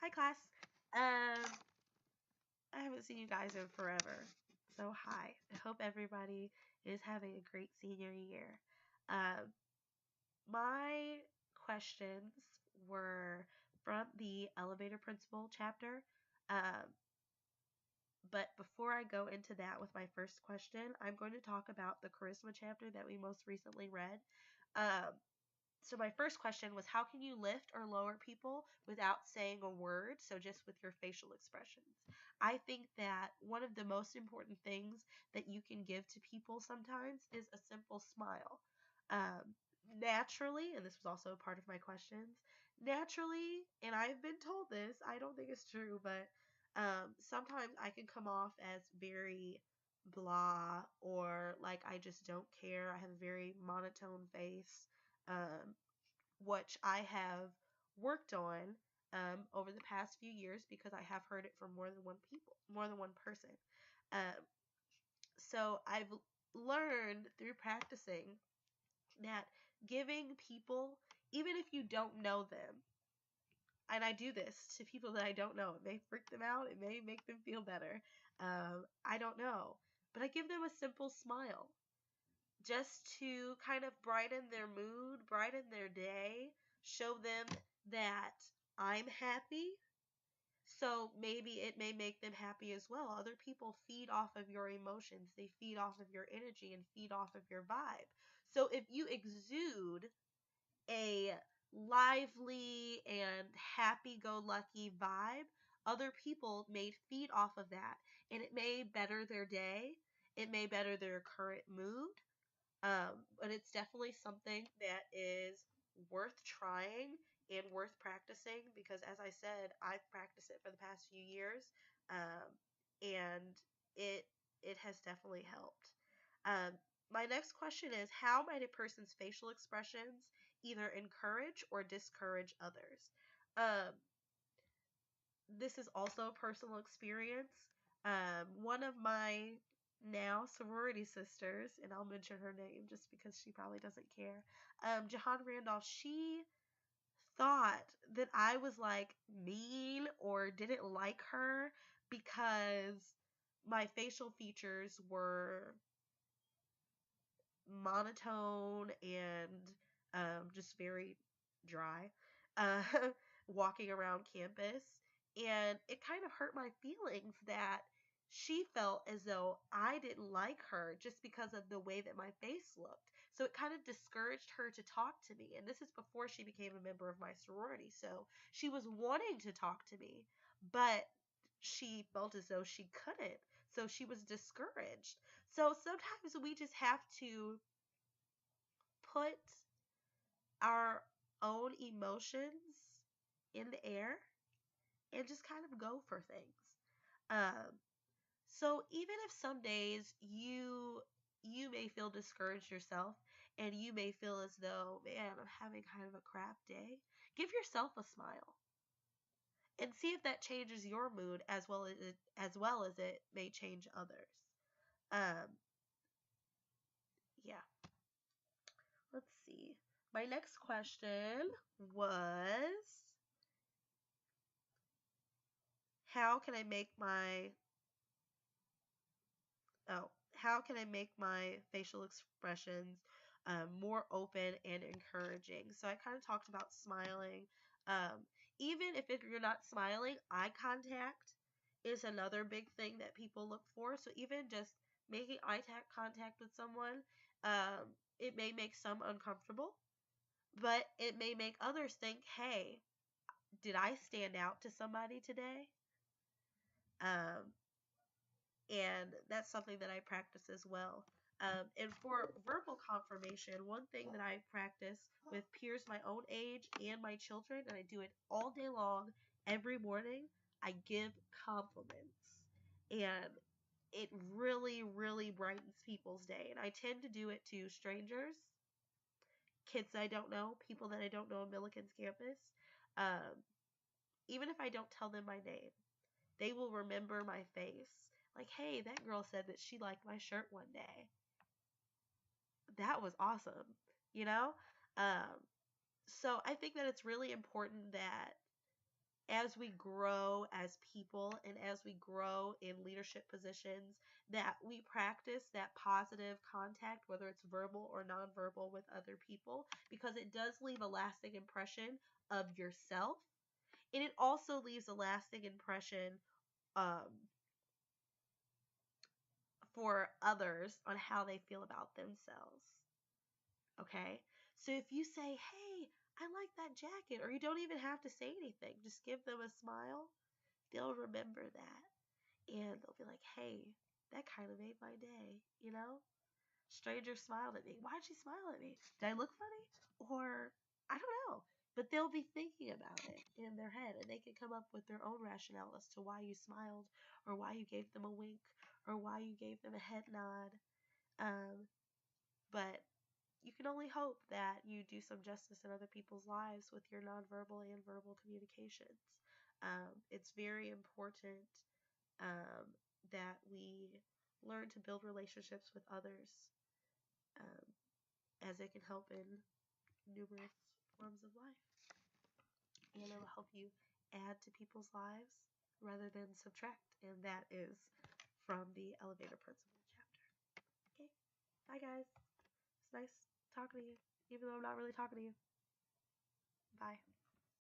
Hi, class. Um, I haven't seen you guys in forever. So, hi. I hope everybody is having a great senior year. Um, my questions were from the Elevator Principle chapter. Um, but before I go into that with my first question, I'm going to talk about the Charisma chapter that we most recently read. Um, so my first question was, how can you lift or lower people without saying a word? So just with your facial expressions. I think that one of the most important things that you can give to people sometimes is a simple smile. Um, naturally, and this was also a part of my questions, naturally, and I've been told this, I don't think it's true, but sometimes I can come off as very blah, or like I just don't care. I have a very monotone face, which I have worked on over the past few years because I have heard it from more than one person. Um, so I've learned through practicing that giving people, even if you don't know them, and I do this to people that I don't know. It may freak them out. It may make them feel better. I don't know. But I give them a simple smile just to kind of brighten their mood, brighten their day, show them that I'm happy. So maybe it may make them happy as well. Other people feed off of your emotions, they feed off of your energy and feed off of your vibe. So if you exude a lively and happy go lucky vibe, other people may feed off of that, and it may better their day, it may better their current mood, but it's definitely something that is worth trying and worth practicing because, as I said, I've practiced it for the past few years, and it it has definitely helped. Um, my next question is, how might a person's facial expressions either encourage or discourage others? Um, this is also a personal experience. One of my now sorority sisters, and I'll mention her name just because she probably doesn't care, Jahan Randolph, she thought that I was like mean or didn't like her because my facial features were monotone and just very dry, uh, walking around campus. And it kind of hurt my feelings that she felt as though I didn't like her just because of the way that my face looked. So it kind of discouraged her to talk to me. And this is before she became a member of my sorority. So she was wanting to talk to me, but she felt as though she couldn't. So she was discouraged. So sometimes we just have to put our own emotions in the air and just kind of go for things. Um, so even if some days you may feel discouraged yourself and you may feel as though, man, I'm having kind of a crap day, give yourself a smile and see if that changes your mood as well as it may change others. Um, yeah. Let's see. My next question was, how can I make my how can I make my facial expressions more open and encouraging? So I kind of talked about smiling. Um, even if you're not smiling, eye contact is another big thing that people look for. So even just making contact with someone, it may make some uncomfortable, but it may make others think, hey, did I stand out to somebody today? Um, and that's something that I practice as well. And for verbal confirmation, one thing that I practice with peers my own age and my children, and I do it all day long, every morning, I give compliments. And it really, really brightens people's day. And I tend to do it to strangers, kids I don't know, people that I don't know on Milliken's campus. Um, Even if I don't tell them my name, they will remember my face. Like, hey, that girl said that she liked my shirt one day. That was awesome, you know? Um, so I think that it's really important that as we grow as people and as we grow in leadership positions, that we practice that positive contact, whether it's verbal or nonverbal, with other people, because it does leave a lasting impression of yourself, and it also leaves a lasting impression for others on how they feel about themselves. Okay? So if you say, hey, I like that jacket, or you don't even have to say anything, just give them a smile, they'll remember that. And they'll be like, hey, that kind of made my day, you know? Stranger smiled at me. Why'd she smile at me? Did I look funny? Or, I don't know. But they'll be thinking about it in their head, and they can come up with their own rationale as to why you smiled, or why you gave them a wink, or why you gave them a head nod. But you can only hope that you do some justice in other people's lives with your nonverbal and verbal communications. It's very important um, that we learn to build relationships with others, um, as it can help in numerous forms of life. And it'll help you add to people's lives rather than subtract. And that is from the Elevator Principle chapter. Okay. Bye, guys. It's nice talking to you, even though I'm not really talking to you. Bye.